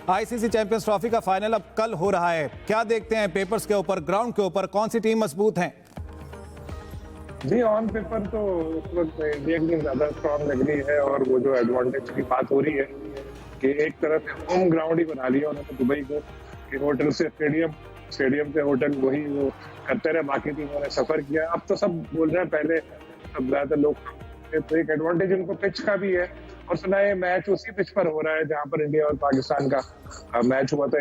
ICC champions trophy का final अब कल हो रहा है, क्या देखते हैं पेपर्स के ऊपर, ग्राउंड के ऊपर कौन सी टीम मजबूत है? जी, ऑन पेपर तो उस वक्त इंडिया की टीम ज्यादा स्ट्रॉन्ग लग रही है और वो जो एडवांटेज की बात हो रही है कि एक तरफ होम ग्राउंड ही बना लिया उन्होंने दुबई को कि होटल से स्टेडियम से होटल वही वो करते रहे, बाकी टीमों ने सफर किया। अब तो सब बोल रहे हैं, पहले सब ज्यादातर लोग तो एक एडवांटेज उनको पिच का भी है और सुना है मैच उसी पिच पर हो रहा है जहां पर इंडिया और पाकिस्तान का मैच हुआ था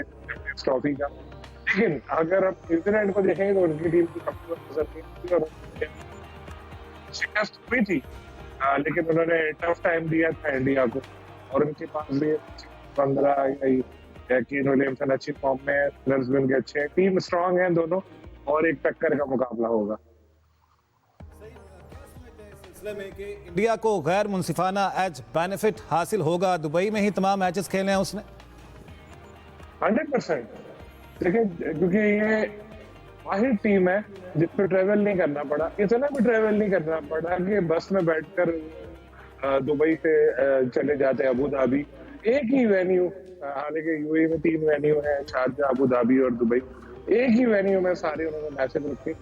ट्रॉफी का। लेकिन अगर आप न्यूजीलैंड को देखेंगे तो उनकी टीम की कमजोर शिकस्त हुई थी, लेकिन उन्होंने टफ टाइम दिया था इंडिया को और उनके पास भी 15 केन विलियमसन अच्छी फॉर्म में है, स्पिनर्स भी उनके अच्छे हैं, टीम स्ट्रांग है दोनों और एक टक्कर का मुकाबला होगा। में कि इंडिया को गैर मुनसिफाना एज बेनिफिट हासिल होगा, दुबई में ही तमाम मैचेस खेले हैं उसने 100%। देखिए, क्योंकि ये वाहिद टीम है जिसको ट्रेवल नहीं करना पड़ा, इतना भी ट्रेवल नहीं करना पड़ा कि बस में बैठकर दुबई से चले जाते अबू धाबी। एक ही वेन्यू, हालांकि यूएई में 3 वेन्यू है, शारजा, अबू धाबी और दुबई, एक ही वेन्यू में सारे उन्होंने मैचेस रखे।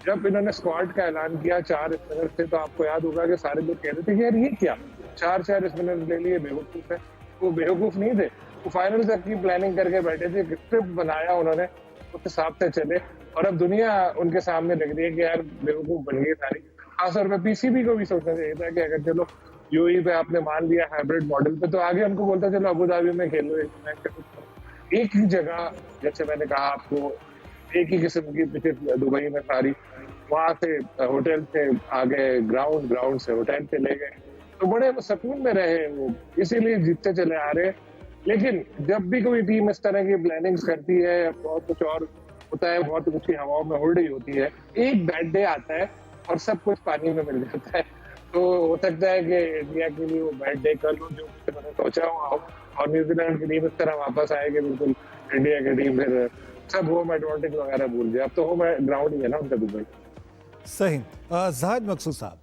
जब इन्होंने स्क्वाड का ऐलान किया 4 स्पिनर थे तो आपको याद होगा कि सारे लोग कह रहे थे कि यार ये क्या 4 स्पिनर ले लिए, बेवकूफ है। वो बेवकूफ नहीं थे, वो फाइनल तक की प्लानिंग करके बैठे थे, स्क्रिप्ट बनाया उन्होंने, उस हिसाब से चले और अब दुनिया उनके सामने लग रही है कि यार बेवकूफ बन गई सारी। खासतौर पर पीसीबी को भी सोचना चाहिए था कि अगर चलो यूएई पे आपने मान लिया हाइब्रिड मॉडल पे, तो आगे उनको बोलता चलो अबू धाबी में खेलो, एक ही जगह, जैसे मैंने कहा आपको, एक ही किस्म की पिचेस दुबई में सारी, वहां से होटल से आगे ग्राउंड से होटल से ले गए, तो बड़े सुकून में रहे वो, इसीलिए जीतते चले आ रहे। लेकिन जब भी कोई टीम इस तरह की प्लानिंग्स करती है, बहुत कुछ और होता है, बहुत ऊंची हवाओं में उड़ रही होती है, एक बैड डे आता है और सब कुछ पानी में मिल जाता है। तो हो सकता है कि इंडिया के लिए वो बैड डे कर लो जो मैंने सोचा हुआ हो और न्यूजीलैंड की टीम इस तरह वापस आएगी, बिल्कुल इंडिया की टीम फिर सब होम एडवांटेज वगैरह भूल जाए। अब तो होम ग्राउंड ही है ना उनका दुबई। सही। जाहिद मकसूद साहब,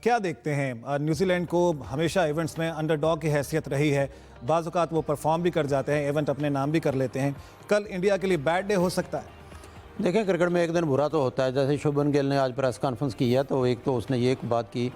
क्या देखते हैं, न्यूजीलैंड को हमेशा इवेंट्स में अंडरडॉग की हैसियत रही है, बाज़ औक़ात वो परफॉर्म भी कर जाते हैं, इवेंट अपने नाम भी कर लेते हैं, कल इंडिया के लिए बैड डे हो सकता है? देखें, क्रिकेट में एक दिन बुरा तो होता है। जैसे शुभमन गिल ने आज प्रेस कॉन्फ्रेंस की है तो एक तो उसने ये एक बात की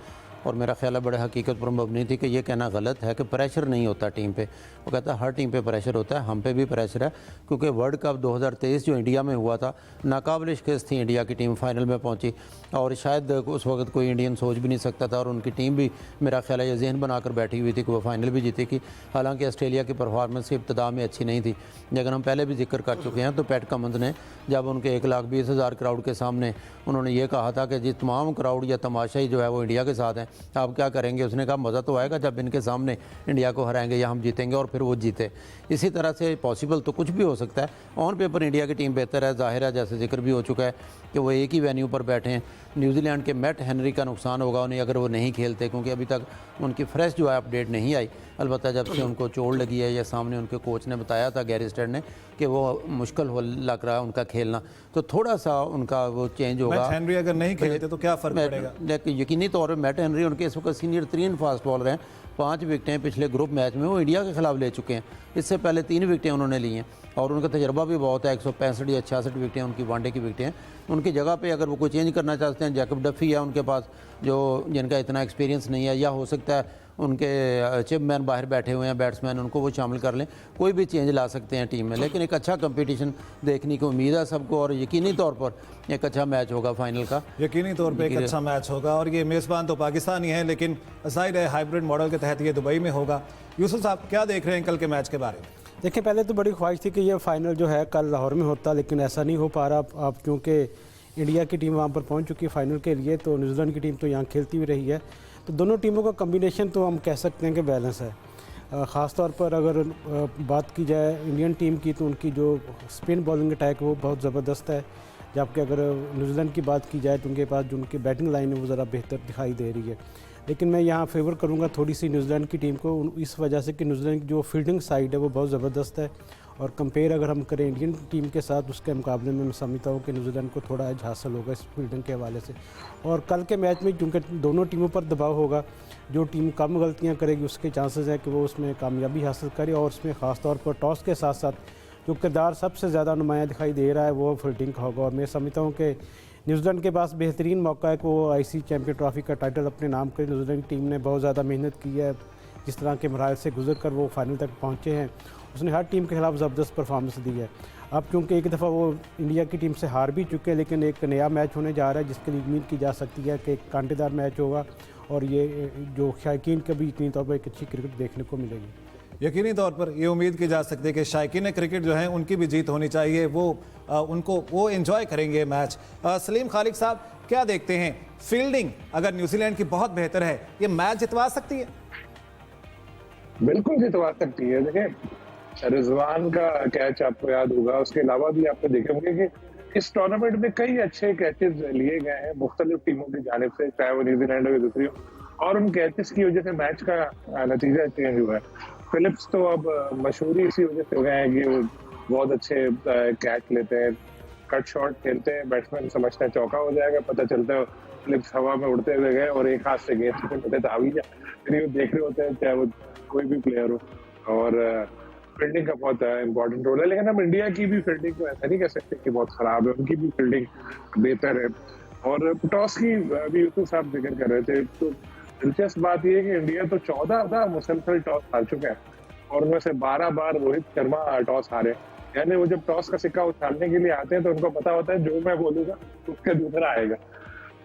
और मेरा ख्याल है बड़े हकीकत पर मबनी थी कि ये कहना गलत है कि प्रेशर नहीं होता टीम पे। वो कहता है हर टीम पे प्रेशर होता है, हम पे भी प्रेशर है, क्योंकि वर्ल्ड कप 2023 जो इंडिया में हुआ था, नाकाबिल शिकस्त थी इंडिया की टीम, फाइनल में पहुंची और शायद उस वक्त कोई इंडियन सोच भी नहीं सकता था और उनकी टीम भी मेरा ख्याल है ये जहन बनाकर बैठी हुई थी कि वो फाइनल भी जीतेगी। हालांकि ऑस्ट्रेलिया की परफॉर्मेंस इब्तदा में अच्छी नहीं थी, लेकिन हम पहले भी जिक्र कर चुके हैं। तो पैट कमिंस ने जब उनके 1,20,000 क्राउड के सामने उन्होंने ये कहा था कि जिस तमाम क्राउड या तमाशाई जो है वो इंडिया के साथ हैं, आप क्या करेंगे? उसने कहा मज़ा तो आएगा जब इनके सामने इंडिया को हराएंगे या हम जीतेंगे, और फिर वो जीते। इसी तरह से पॉसिबल तो कुछ भी हो सकता है। ऑन पेपर इंडिया की टीम बेहतर है, जाहिर है, जैसे जिक्र भी हो चुका है कि वो एक ही वेन्यू पर बैठे हैं। न्यूजीलैंड के मैट हेनरी का नुकसान होगा उन्हें अगर वो नहीं खेलते, क्योंकि अभी तक उनकी फ्रेश जो है अपडेट नहीं आई। अलबत्ता जब से उनको चोट लगी है या सामने उनके कोच ने बताया था गैरी स्टेड ने कि वो मुश्किल हो लग रहा है उनका खेलना, तो थोड़ा सा उनका वो चेंज होगा। मैट हेनरी अगर नहीं खेलते तो क्या फ़र्क पड़ेगा? यकीनी तौर पर मैट हेनरी उनके इस वक्त सीनियर 3 फास्ट बॉलर हैं, 5 विकेटें पिछले ग्रुप मैच में वो इंडिया के खिलाफ ले चुके हैं। इससे पहले 3 विकेटें उन्होंने ली हैं और उनका तजर्बा भी बहुत है। 165 या 66 विकेटें उनकी वनडे की विकेटें हैं। उनकी जगह पे अगर वो कोई चेंज करना चाहते हैं, जैकब डफी है उनके पास जो जिनका इतना एक्सपीरियंस नहीं है, या हो सकता है उनके चिपमैन बाहर बैठे हुए हैं बैट्समैन, उनको वो शामिल कर लें, कोई भी चेंज ला सकते हैं टीम में। लेकिन एक अच्छा कंपटीशन देखने की उम्मीद है सबको और यकीनी तौर पर एक अच्छा मैच होगा फाइनल का। यकीनी तौर पे एक अच्छा मैच होगा और ये मेज़बान तो पाकिस्तान ही है, लेकिन जाहिर है हाइब्रिड मॉडल के तहत ये दुबई में होगा। यूसुफ साहब, क्या देख रहे हैं कल के मैच के बारे में? देखिए, पहले तो बड़ी ख्वाहिश थी कि ये फाइनल जो है कल लाहौर में होता, लेकिन ऐसा नहीं हो पा रहा अब क्योंकि इंडिया की टीम वहाँ पर पहुँच चुकी है फाइनल के लिए, तो न्यूजीलैंड की टीम तो यहाँ खेलती हुई रही है। तो दोनों टीमों का कम्बिनेशन तो हम कह सकते हैं कि बैलेंस है। ख़ास तौर पर अगर बात की जाए इंडियन टीम की, तो उनकी जो स्पिन बॉलिंग अटैक वो बहुत ज़बरदस्त है, जबकि अगर न्यूजीलैंड की बात की जाए तो उनके पास जो उनकी बैटिंग लाइन है वो ज़रा बेहतर दिखाई दे रही है। लेकिन मैं यहाँ फेवर करूँगा थोड़ी सी न्यूजीलैंड की टीम को, इस वजह से कि न्यूजीलैंड की जो फील्डिंग साइड है वो बहुत ज़बरदस्त है, और कंपेयर अगर हम करें इंडियन टीम के साथ उसके मुकाबले में मैं समझता हूँ कि न्यूजीलैंड को थोड़ा एज हासिल होगा इस फील्डिंग के हवाले से। और कल के मैच में क्योंकि दोनों टीमों पर दबाव होगा, जो टीम कम गलतियाँ करेगी उसके चांसेस हैं कि वो उसमें कामयाबी हासिल करे, और उसमें ख़ास तौर पर टॉस के साथ साथ जो किरदार सबसे ज़्यादा नुमाया दिखाई दे रहा है वो फील्डिंग का होगा। और मैं समझता हूँ कि न्यूजीलैंड के पास बेहतरीन मौका है कि वो आईसी चैम्पियन ट्रॉफी का टाइटल अपने नाम करे। न्यूजीलैंड टीम ने बहुत ज़्यादा मेहनत की है, जिस तरह के मराहल से गुजर कर वो फाइनल तक पहुँचे हैं, उसने हर टीम के खिलाफ ज़बरदस्त परफॉर्मेंस दी है। अब क्योंकि एक दफ़ा वो इंडिया की टीम से हार भी चुके हैं, लेकिन एक नया मैच होने जा रहा है जिसके लिए उम्मीद की जा सकती है कि एक कांटेदार मैच होगा, और ये जो शायकीन का भी यकीनी तौर पर एक अच्छी क्रिकेट देखने को मिलेगी। यकीनी तौर पर ये उम्मीद की जा सकती है कि शायकीन क्रिकेट जो है उनकी भी जीत होनी चाहिए, वो एंजॉय करेंगे मैच। सलीम खालिक साहब, क्या देखते हैं, फील्डिंग अगर न्यूजीलैंड की बहुत बेहतर है, ये मैच जितवा सकती है? बिल्कुल जितवा सकती है। देखिए रिजवान का कैच आपको याद होगा, उसके अलावा भी आपको देखे होंगे कि इस टूर्नामेंट में कई अच्छे कैचेस लिए गए हैं मुख्तलिफ टीमों की जानिब से, चाहे वो न्यूजीलैंड हो या दूसरी हो, और उन कैचेस की वजह से मैच का नतीजा चेंज हुआ है। फिलिप्स तो अब मशहूर ही इसी वजह से हो गए हैं कि वो बहुत अच्छे कैच लेते हैं, कट शॉट खेलते हैं, बैट्समैन समझते हैं चौका हो जाएगा, पता चलता है फिलिप्स हवा में उड़ते हुए गए और एक हाथ से गेंद से मिले तो जा, फिर वो देख रहे होते हैं चाहे वो कोई भी प्लेयर हो। और फील्डिंग का बहुत इंपॉर्टेंट रोल है, लेकिन हम इंडिया की भी फील्डिंग को ऐसा नहीं कह सकते कि बहुत खराब है, उनकी भी फील्डिंग बेहतर है। और टॉस की अभी यूसुफ साहब जिक्र कर रहे थे, तो दिलचस्प बात यह है कि इंडिया तो 14 मुसलसल टॉस हार चुके हैं, और उनमें से 12 बार रोहित शर्मा टॉस हारे। यानी वो जब टॉस का सिक्का उछालने के लिए आते हैं तो उनको पता होता है जो मैं बोलूंगा उसका दूसरा आएगा।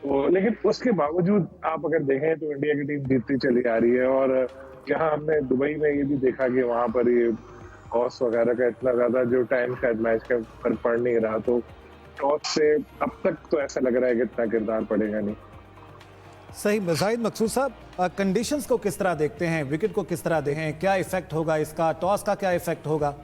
तो लेकिन उसके बावजूद आप अगर देखें तो इंडिया की टीम जीतती चली आ रही है। और यहाँ हमने दुबई में ये भी देखा कि वहां पर ये टॉस वगैरह का इतना ज्यादा जो टाइम शायद मैच का फर्क पड़ नहीं रहा, तो टॉस से अब तक तो ऐसा लग रहा है कि इतना किरदार पड़ेगा नहीं। सही। जाहिद मकसूद साहब, कंडीशंस को किस तरह देखते हैं, विकेट को किस तरह देखते हैं, क्या इफेक्ट होगा इसका, टॉस का क्या इफेक्ट होगा?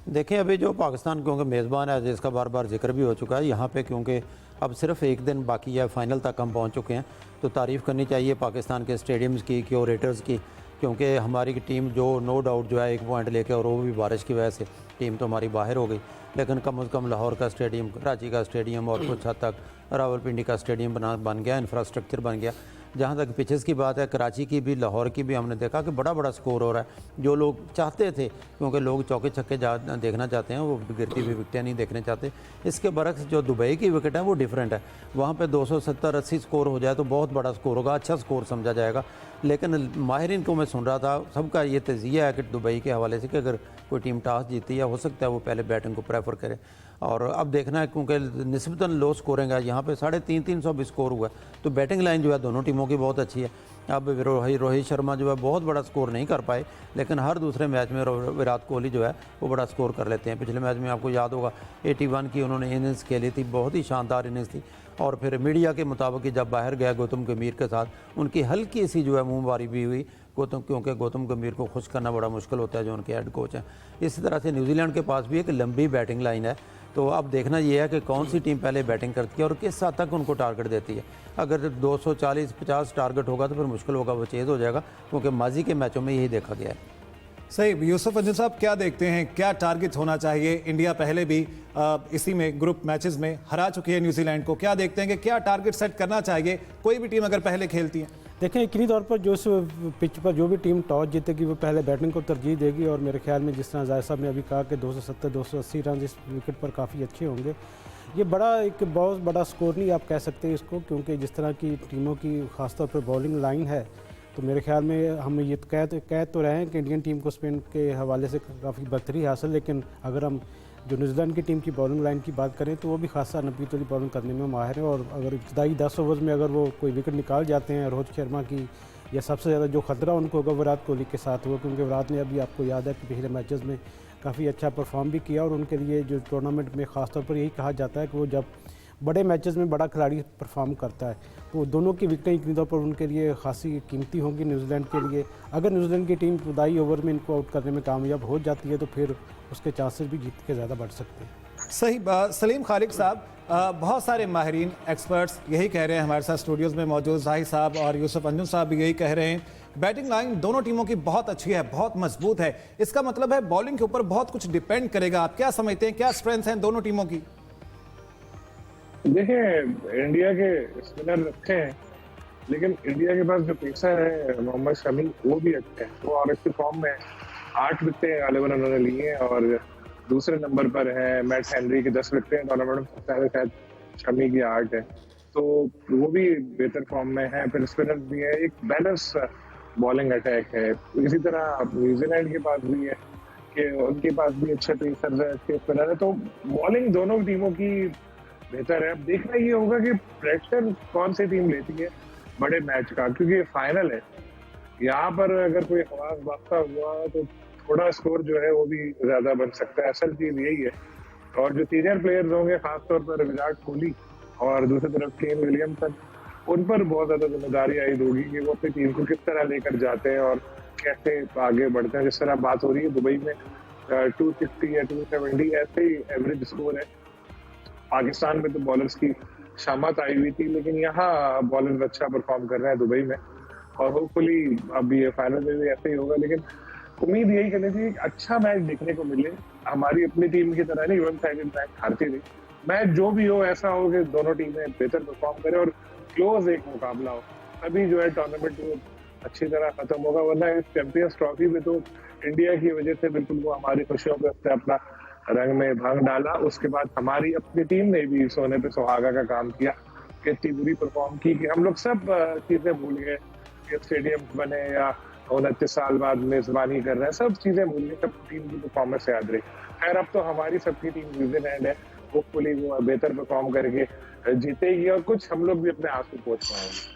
देखिए अभी जो पाकिस्तान क्योंकि मेज़बान है, जिसका बार बार जिक्र भी हो चुका है यहाँ पे, क्योंकि अब सिर्फ एक दिन बाकी है, फाइनल तक हम पहुँच चुके हैं, तो तारीफ़ करनी चाहिए पाकिस्तान के स्टेडियम्स की, क्यूरेटर्स की, क्योंकि हमारी टीम जो नो डाउट जो है 1 पॉइंट लेके, और वो भी बारिश की वजह से टीम तो हमारी बाहर हो गई, लेकिन कम से कम लाहौर का स्टेडियम, कराची का स्टेडियम और कुछ हद तक रावलपिंडी का स्टेडियम बन गया, इंफ्रास्ट्रक्चर बन गया। जहाँ तक पिचेस की बात है, कराची की भी लाहौर की भी हमने देखा कि बड़ा बड़ा स्कोर हो रहा है। जो लोग चाहते थे, क्योंकि लोग चौके छक्के देखना चाहते हैं, वो गिरती हुई विकेटें नहीं देखने चाहते। इसके बरक्स जो दुबई की विकेट है वो डिफरेंट है, वहाँ पे 270-80 स्कोर हो जाए तो बहुत बड़ा स्कोर होगा, अच्छा स्कोर समझा जाएगा। लेकिन माहिरीन को मैं सुन रहा था, सबका ये तजिया है कि दुबई के हवाले से कि अगर कोई टीम टॉस जीती है, हो सकता है वो पहले बैटिंग को प्रेफर करे। और अब देखना है क्योंकि निस्बतन लो स्कोरिंग है, यहाँ पे 350 भी स्कोर हुआ है, तो बैटिंग लाइन जो है दोनों टीमों की बहुत अच्छी है। अब रोहित शर्मा जो है बहुत बड़ा स्कोर नहीं कर पाए, लेकिन हर दूसरे मैच में विराट कोहली जो है वो बड़ा स्कोर कर लेते हैं। पिछले मैच में आपको याद होगा 81 की उन्होंने इनिंग्स खेली थी, बहुत ही शानदार इनिंग्स थी। और फिर मीडिया के मुताबिक जब बाहर गया गौतम गंभीर के साथ, उनकी हल्की सी जो है मुँहबारी भी हुई, क्योंकि गौतम गंभीर को खुश करना बड़ा मुश्किल होता है जो उनके हेड कोच हैं। इसी तरह से न्यूजीलैंड के पास भी एक लंबी बैटिंग लाइन है, तो अब देखना ये है कि कौन सी टीम पहले बैटिंग करती है और किस हद तक उनको टारगेट देती है। अगर 240-50 टारगेट होगा तो फिर मुश्किल होगा, वो चेज़ हो जाएगा, क्योंकि माजी के मैचों में यही देखा गया है। सही। यूसुफ अंजुम साहब, क्या देखते हैं, क्या टारगेट होना चाहिए? इंडिया पहले भी इसी में ग्रुप मैचेस में हरा चुकी है न्यूजीलैंड को, क्या देखते हैं कि क्या टारगेट सेट करना चाहिए कोई भी टीम अगर पहले खेलती है? देखें यकीनी तौर पर जो इस पिच पर जो भी टीम टॉस जीतेगी वो पहले बैटिंग को तरजीह देगी, और मेरे ख्याल में जिस तरह जायद साहब ने अभी कहा कि 270-280 रन इस विकेट पर काफ़ी अच्छे होंगे। ये एक बहुत बड़ा स्कोर नहीं आप कह सकते इसको, क्योंकि जिस तरह की टीमों की ख़ासतौर पर बॉलिंग लाइन है, तो मेरे ख्याल में हम ये कह तो रहे हैं कि इंडियन टीम को स्पिन के हवाले से काफ़ी बेहतरी हासिल, लेकिन अगर हम जो न्यूजीलैंड की टीम की बॉलिंग लाइन की बात करें तो वो भी खासा नबीत वाली बॉलिंग करने में माहिर है। और अगर इब्तदाई 10 ओवर में अगर वो कोई विकेट निकाल जाते हैं रोहित शर्मा की, या सबसे ज़्यादा जो खतरा उनको होगा विराट कोहली के साथ हुआ, क्योंकि विराट ने अभी आपको याद है कि पिछले मैचेस में काफ़ी अच्छा परफॉर्म भी किया, और उनके लिए जो टूर्नामेंट में ख़ासतौर पर यही कहा जाता है कि वो जब बड़े मैचेस में बड़ा खिलाड़ी परफॉर्म करता है, तो दोनों की विकेटें यकीनी तौर पर उनके लिए खासी कीमती होंगी न्यूजीलैंड के लिए। अगर न्यूजीलैंड की टीम इब्तदाई ओवर में इनको आउट करने में कामयाब हो जाती है तो फिर उसके चांसेस भी जीत के ज़्यादा बढ़ सकते हैं। सही सलीम खालिक साहब, बहुत सारे माहिरीन एक्सपर्ट्स यही कह रहे हैं, हमारे साथ स्टूडियोज़ में मौजूद जाहिर साहब और यूसुफ अंजुम साहब भी यही कह रहे हैं, बैटिंग लाइन दोनों टीमों की बहुत अच्छी है, बहुत मजबूत है। इसका मतलब है बॉलिंग के ऊपर बहुत कुछ डिपेंड करेगा। आप क्या समझते हैं, क्या स्ट्रेंथ हैं दोनों टीमों की? देखिए, इंडिया के स्पिनर अच्छे हैं, लेकिन इंडिया के पास जो पेसर है मोहम्मद शमी, वो भी अच्छे हैं। वो और अच्छी फॉर्म में 8 विकेटें गालिबन उन्होंने लिए हैं और दूसरे नंबर पर है मैट हेनरी के 10 विकेटें टूर्नामेंट में, सबसे शायद शमी की 8 है, तो वो भी बेहतर फॉर्म में है। फिर स्पिनर भी है, एक बैलेंस बॉलिंग अटैक है। इसी तरह न्यूजीलैंड के पास भी है कि उनके पास भी अच्छे पेसर है, अच्छे स्पिनर है, तो बॉलिंग दोनों टीमों की बेहतर है। अब देखना ये होगा कि प्रेशर कौन सी टीम लेती है बड़े मैच का, क्योंकि ये फाइनल है। यहाँ पर अगर कोई हवास बास्ता हुआ तो थोड़ा स्कोर जो है वो भी ज्यादा बन सकता है। असल चीज यही है। और जो सीनियर प्लेयर्स होंगे, खासतौर पर विराट कोहली और दूसरी तरफ केन विलियमसन, उन पर बहुत ज्यादा जिम्मेदारी आई होगी कि वो अपनी टीम को किस तरह लेकर जाते हैं और कैसे आगे बढ़ते हैं। जिस तरह बात हो रही है दुबई में 260 या 270 ऐसे ही एवरेज स्कोर है। पाकिस्तान में तो बॉलर्स की शामत आई हुई थी, लेकिन यहाँ बॉलर्स अच्छा परफॉर्म कर रहे हैं दुबई में, और होपफुली अब ये फाइनल में भी ऐसे ही होगा। लेकिन उम्मीद यही करनी थी एक अच्छा मैच देखने को मिले, हमारी अपनी टीम की तरह नहीं वन साइडेड मैच हारती रही। मैच जो भी हो ऐसा हो कि दोनों टीमें बेहतर परफॉर्म करें और क्लोज एक मुकाबला हो, तभी जो है टूर्नामेंट वो अच्छी तरह खत्म होगा। वरना इस चैंपियंस ट्रॉफी में तो इंडिया की वजह से बिल्कुल वो हमारी खुशियों पे अपना रंग में भंग डाला। उसके बाद हमारी अपनी टीम ने भी सोने पे सुहागा का काम किया, इतनी बुरी परफॉर्म की कि हम लोग सब चीजें भूल गए कि स्टेडियम बने या 29 साल बाद मेजबानी कर रहे हैं, सब चीजें भूल गए, सब टीम की परफॉर्मेंस याद रही। खैर, अब तो हमारी सबकी टीम न्यूजीलैंड है, होपफुली वो बेहतर परफॉर्म करके जीतेगी और कुछ हम लोग भी अपने आंसू पोंछ पाएंगे।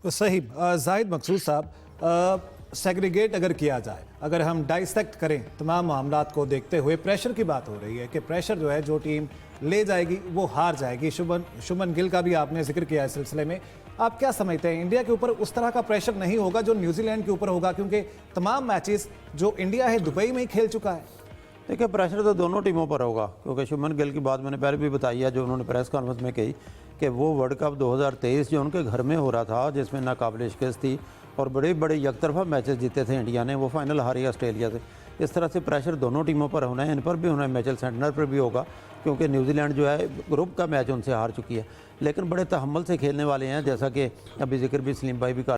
तो सही जाहिद मकसूद साहब, सेग्रीगेट अगर किया जाए, अगर हम डाइसेक्ट करें तमाम मामलात को देखते हुए, प्रेशर की बात हो रही है कि प्रेशर जो है जो टीम ले जाएगी वो हार जाएगी। शुभमन गिल का भी आपने जिक्र किया इस सिलसिले में। आप क्या समझते हैं, इंडिया के ऊपर उस तरह का प्रेशर नहीं होगा जो न्यूजीलैंड के ऊपर होगा, क्योंकि तमाम मैचेस जो इंडिया है दुबई में ही खेल चुका है? देखिए, प्रेशर तो दोनों टीमों पर होगा, क्योंकि शुभमन गिल की बात मैंने पहले भी बताई है, जो उन्होंने प्रेस कॉन्फ्रेंस में कही कि वो वर्ल्ड कप 2023 जो उनके घर में हो रहा था, जिसमें नाकाबिल शिकस्त थी और बड़े बड़े यकतरफा मैचेस जीते थे इंडिया ने, वो फाइनल हारी ऑस्ट्रेलिया से। इस तरह से प्रेशर दोनों टीमों पर होना है, इन पर भी होना है, मैचेल सेंटनर पर भी होगा, क्योंकि न्यूजीलैंड जो है ग्रुप का मैच उनसे हार चुकी है, लेकिन बड़े तहम्मुल से खेलने वाले हैं, जैसा कि अभी जिक्र भी सलीम भाई भी कर